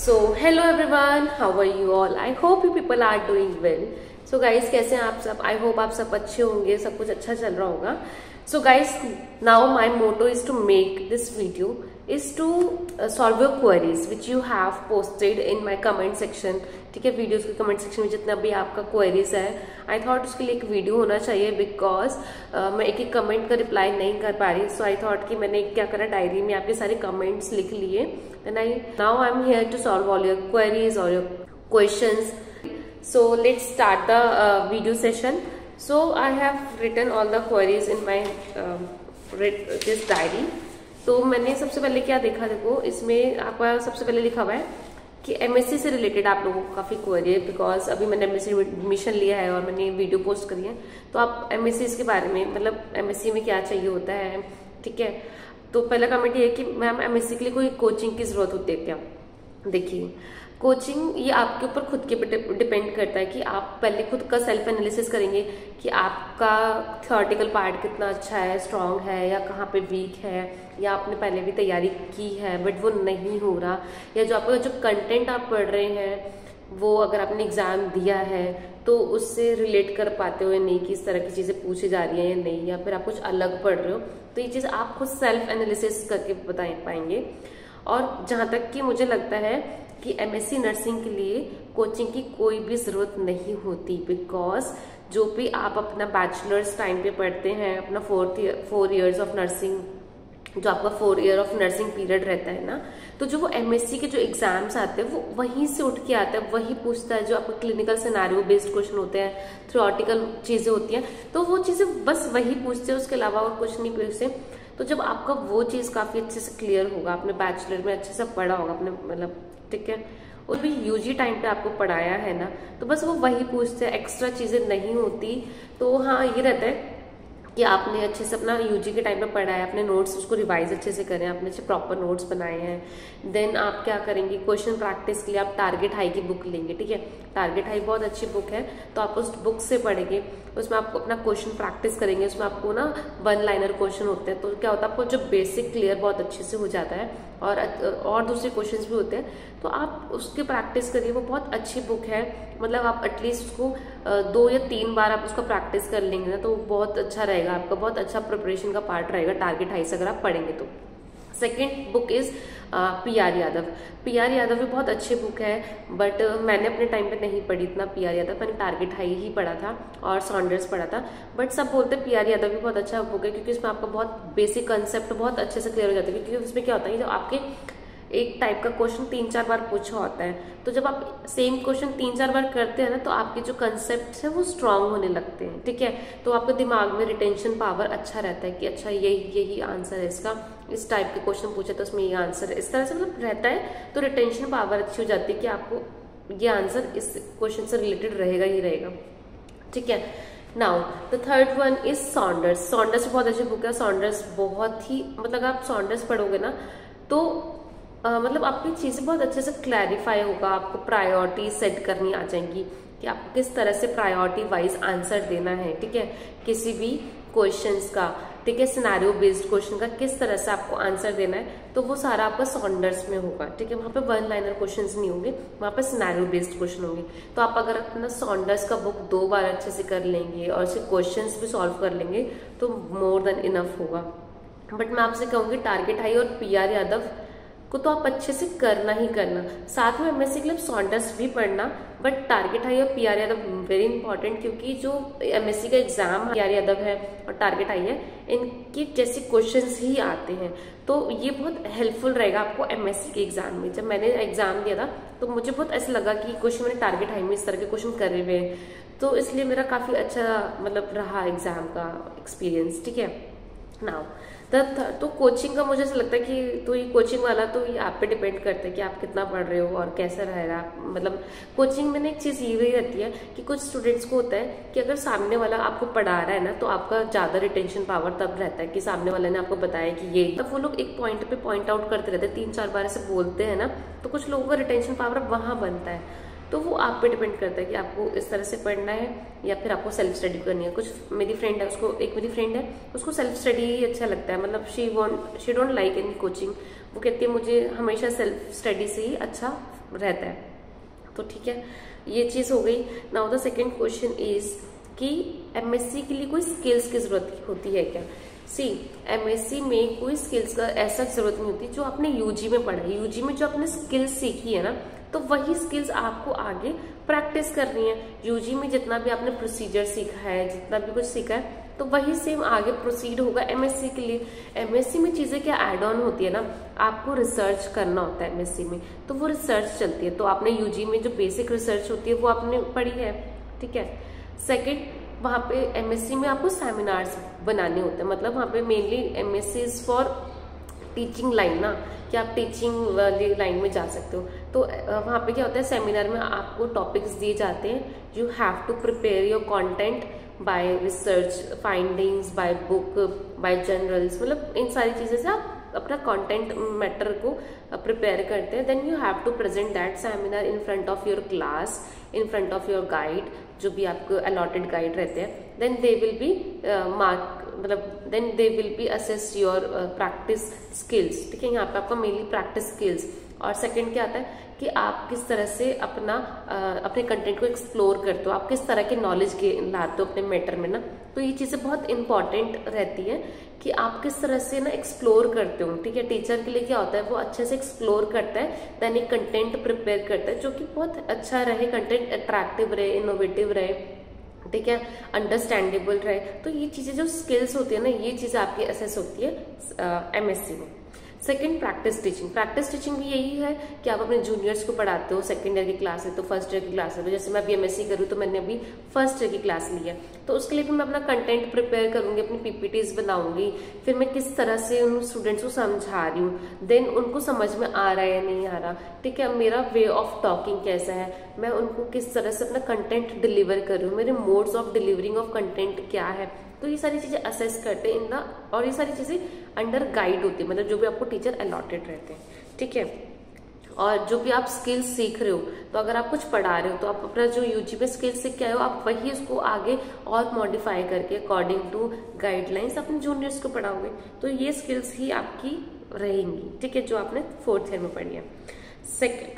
Hello everyone, how are you all? I hope you people are doing well. So guys, कैसे हैं आप सब? I hope आप सब अच्छे होंगे, सब कुछ अच्छा चल रहा होगा. So guys, now my motto is to make this video is to solve your queries which you have posted in my comment section. ठीक है, वीडियोस के कमेंट सेक्शन में जितना भी आपका क्वेरीज है, आई थॉट उसके लिए एक वीडियो होना चाहिए बिकॉज मैं एक एक कमेंट का रिप्लाई नहीं कर पा रही. सो आई थॉट कि मैंने क्या करा, डायरी में आपके सारे कमेंट्स लिख लिए. Then now I am here to solve all your queries और your questions. So let's start the video session. So I have written all the queries in my this diary. तो मैंने सबसे पहले क्या देखा, देखो इसमें आपका सबसे पहले लिखा हुआ है कि एमएससी से रिलेटेड आप लोगों को काफी क्वेरी है बिकॉज अभी मैंने एमएससी एडमिशन लिया है और मैंने वीडियो पोस्ट करी है. तो आप एमएससी इसके बारे में, मतलब एमएससी में क्या चाहिए होता है, ठीक है. तो पहला कमेंट ये है कि मैम एमएससी के लिए कोई कोचिंग की जरूरत होती है क्या. देखिए, कोचिंग ये आपके ऊपर खुद के डिपेंड करता है कि आप पहले खुद का सेल्फ एनालिसिस करेंगे कि आपका थ्योरेटिकल पार्ट कितना अच्छा है, स्ट्रांग है या कहाँ पे वीक है, या आपने पहले भी तैयारी की है बट वो नहीं हो रहा, या जो आपका जो कंटेंट आप पढ़ रहे हैं वो अगर आपने एग्जाम दिया है तो उससे रिलेट कर पाते हो या नहीं, कि इस तरह की चीजें पूछी जा रही हैं या नहीं, या फिर आप कुछ अलग पढ़ रहे हो. तो ये चीज आप खुद सेल्फ एनालिसिस करके बता पाएंगे. और जहां तक कि मुझे लगता है कि एमएससी नर्सिंग के लिए कोचिंग की कोई भी जरूरत नहीं होती बिकॉज जो भी आप अपना बैचलर्स टाइम पे पढ़ते हैं, अपना 4 इयर्स ऑफ नर्सिंग, जो आपका 4 ईयर ऑफ नर्सिंग पीरियड रहता है ना, तो जो वो एमएससी के जो एग्जाम्स आते हैं वो वहीं से उठ के आता है, वही पूछता है. जो आपका क्लिनिकल सिनेरियो बेस्ड क्वेश्चन होते हैं, थ्योरेटिकल चीजें होती हैं, तो वो चीजें बस वही पूछते हैं, उसके अलावा और कुछ नहीं पूछते. तो जब आपका वो चीज काफी अच्छे से क्लियर होगा, आपने बैचलर में अच्छे से पढ़ा होगा अपने, मतलब ठीक है, और भी यूजी टाइम पे आपको पढ़ाया है ना, तो बस वो वही पूछते हैं, एक्स्ट्रा चीजें नहीं होती. तो हाँ, ये रहता है कि आपने अच्छे से अपना यूजी के टाइम पे पढ़ा है, अपने नोट्स उसको रिवाइज अच्छे से करें, आपने अच्छे प्रॉपर नोट्स बनाए हैं. देन आप क्या करेंगे, क्वेश्चन प्रैक्टिस के लिए आप टारगेट हाई की बुक लेंगे. ठीक है, टारगेट हाई बहुत अच्छी बुक है, तो आप उस बुक से पढ़ेंगे, उसमें आपको अपना क्वेश्चन प्रैक्टिस करेंगे. उसमें आपको ना 1 लाइनर क्वेश्चन होते हैं, तो क्या होता है आपको जो बेसिक क्लियर बहुत अच्छे से हो जाता है, और दूसरे क्वेश्चंस भी होते हैं, तो आप उसकी प्रैक्टिस करिए. वो बहुत अच्छी बुक है, मतलब आप एटलीस्ट उसको 2 या 3 बार आप उसका प्रैक्टिस कर लेंगे ना, तो बहुत अच्छा रहेगा, आपका बहुत अच्छा प्रिपरेशन का पार्ट रहेगा टारगेट हाई से अगर आप पढ़ेंगे तो. Second book is PR Yadav. PR Yadav भी बहुत अच्छी बुक है बट मैंने अपने टाइम पे नहीं पढ़ी इतना पीआर यादव, मैंने टारगेट हाई ही पढ़ा था और सॉन्डर्स पढ़ा था. बट सब बोलते हैं पीआर यादव भी बहुत अच्छा बुक है क्योंकि इसमें आपका बहुत बेसिक कंसेप्ट बहुत अच्छे से क्लियर हो जाता है. क्योंकि उसमें क्या होता है, जब आपके एक टाइप का क्वेश्चन 3-4 बार पूछा होता है, तो जब आप सेम क्वेश्चन 3-4 बार करते हैं ना, तो आपके जो कंसेप्ट है वो स्ट्रांग होने लगते हैं. ठीक है, तो आपके दिमाग में रिटेंशन पावर अच्छा रहता है कि अच्छा यही आंसर है इसका, इस टाइप के क्वेश्चन पूछे तो उसमें ये आंसर है, इस तरह से मतलब रहता है. तो रिटेंशन पावर अच्छी हो जाती है कि आपको ये आंसर इस क्वेश्चन से रिलेटेड रहेगा ही रहेगा. ठीक है. Now the third one is Saunders. Saunders बहुत अच्छी बुक है. सॉन्डर्स बहुत ही, मतलब आप सॉन्डर्स पढ़ोगे ना तो मतलब आपकी चीजें बहुत अच्छे से क्लैरिफाई होगा. आपको प्रायोरिटी सेट करनी आ जाएंगी कि आपको किस तरह से प्रायोरिटी वाइज आंसर देना है. ठीक है, किसी भी क्वेश्चंस का, ठीक है, सिनेरियो बेस्ड क्वेश्चन का किस तरह से आपको आंसर देना है, तो वो सारा आपका सॉन्डर्स में होगा. ठीक है, वहां पे 1 लाइनर क्वेश्चंस नहीं होंगे, वहां पे सिनेरियो बेस्ड क्वेश्चन होंगे. तो आप अगर अपना सॉन्डर्स का बुक 2 बार अच्छे से कर लेंगे और उसके क्वेश्चंस भी सॉल्व कर लेंगे तो मोर देन इनफ होगा. बट मैं आपसे कहूंगी टारगेट हाई और पीआर यादव को तो आप अच्छे से करना ही करना. साथ में एमएससी के लिए सॉन्डर्स भी पढ़ना, बट टारगेट हाई और पीआर यादव वेरी इंपॉर्टेंट, क्योंकि जो एमएससी का एग्जाम पीआर यादव है और टारगेट हाई है, इनके जैसे क्वेश्चंस ही आते हैं. तो ये बहुत हेल्पफुल रहेगा आपको एमएससी के एग्जाम में. जब मैंने एग्जाम दिया था तो मुझे बहुत ऐसा लगा कि क्वेश्चन मैंने टारगेट हाई में इस तरह के क्वेश्चन करे हुए हैं, तो इसलिए मेरा काफी अच्छा मतलब रहा एग्जाम का एक्सपीरियंस. ठीक है. नाउ तो कोचिंग का मुझे ऐसा लगता है कि तो ये कोचिंग वाला तो ये आप पे डिपेंड करता है कि आप कितना पढ़ रहे हो और कैसा रहेगा. मतलब कोचिंग में ना एक चीज ये भी रहती है कि कुछ स्टूडेंट्स को होता है कि अगर सामने वाला आपको पढ़ा रहा है ना, तो आपका ज्यादा रिटेंशन पावर तब रहता है कि सामने वाले ने आपको बताया कि ये, तब वो लोग एक पॉइंट पे पॉइंट आउट करते रहते हैं, 3-4 बार ऐसे बोलते हैं ना, तो कुछ लोगों का रिटेंशन पावर वहां बनता है. तो वो आप पे डिपेंड करता है कि आपको इस तरह से पढ़ना है या फिर आपको सेल्फ स्टडी करनी है. कुछ मेरी फ्रेंड है, उसको एक मेरी फ्रेंड है उसको सेल्फ स्टडी ही अच्छा लगता है, मतलब she don't like any coaching. वो कहती है मुझे हमेशा सेल्फ स्टडी से ही अच्छा रहता है। तो ठीक है, ये चीज हो गई। Now the second question is कि एमएससी के लिए कोई स्किल्स की जरूरत होती है क्या? सी, एमएससी में कोई स्किल्स का ऐसा जरूरत नहीं होती। जो आपने यूजी में पढ़ा है, यूजी में जो आपने स्किल्स सीखी है ना, तो वही स्किल्स आपको आगे प्रैक्टिस करनी है। यूजी में जितना भी आपने प्रोसीजर सीखा है, जितना भी कुछ सीखा है, तो वही सेम आगे प्रोसीड होगा एमएससी के लिए। एमएससी में चीजें क्या ऐड ऑन होती है ना, आपको रिसर्च करना होता है एमएससी में, तो वो रिसर्च चलती है। तो आपने यूजी में जो बेसिक रिसर्च होती है वो आपने पढ़ी है, ठीक है। सेकेंड, वहाँ पे एमएससी में आपको सेमिनार्स बनाने होते हैं, मतलब वहाँ पे mainly MSc is for teaching line ना, कि आप टीचिंग वाली लाइन में जा सकते हो। तो वहाँ पे क्या होता है, सेमिनार में आपको टॉपिक्स दिए जाते हैं। You have to prepare your content by research findings, by book, by journals, मतलब इन सारी चीजें से आप अपना कंटेंट मैटर को प्रिपेयर करते हैं। Then you have to present that seminar in front of your class, in front of your guide, जो भी आपको अलॉटेड गाइड रहते हैं। Then they will be mark, मतलब then they will be assess your practice skills, ठीक है। यहाँ पे आपका मेनली प्रैक्टिस स्किल्स। और सेकंड क्या आता है कि आप किस तरह से अपने कंटेंट को एक्सप्लोर करते हो, आप किस तरह के नॉलेज के लाते हो अपने मैटर में ना। तो ये चीजें बहुत इंपॉर्टेंट रहती है कि आप किस तरह से ना एक्सप्लोर करते हो, ठीक है। टीचर के लिए क्या होता है, वो अच्छे से एक्सप्लोर करता है, देन एक कंटेंट प्रिपेयर करता है जो कि बहुत अच्छा रहे, कंटेंट अट्रैक्टिव रहे, इनोवेटिव रहे, ठीक है, अंडरस्टैंडेबल रहे। तो ये चीजें जो स्किल्स होती है ना, ये चीजें आपकी असेस होती है एमएससी में। Second, practice teaching. Practice teaching भी यही है कि आप अपने जूनियर्स को पढ़ाते हो। सेकंड ईयर की क्लास है तो फर्स्ट ईयर की क्लास है, तो जैसे मैं अभी एमएससी करूँ तो मैंने अभी फर्स्ट ईयर की क्लास ली है, तो उसके लिए भी मैं अपना कंटेंट प्रिपेयर करूंगी, अपनी पीपीटीज बनाऊंगी, फिर मैं किस तरह से उन स्टूडेंट्स को समझा रही हूँ, देन उनको समझ में आ रहा है या नहीं आ रहा, ठीक है, मेरा वे ऑफ टॉकिंग कैसा है, मैं उनको किस तरह से अपना कंटेंट डिलीवर कर रही हूँ, मेरे modes of delivering of content क्या है। तो ये सारी चीजें असेस करते हैं इन द, और ये सारी चीजें अंडर गाइड होती है, मतलब जो भी आपको टीचर अलॉटेड रहते हैं, ठीक है। और जो भी आप स्किल्स सीख रहे हो, तो अगर आप कुछ पढ़ा रहे हो तो आप अपना जो यूजी में स्किल्स सीख के आए हो, आप वही उसको आगे और मॉडिफाई करके अकॉर्डिंग टू गाइडलाइंस अपने जूनियर्स को पढ़ाओगे। तो ये स्किल्स ही आपकी रहेंगी, ठीक है, जो आपने फोर्थ ईयर में पढ़ी है। सेकेंड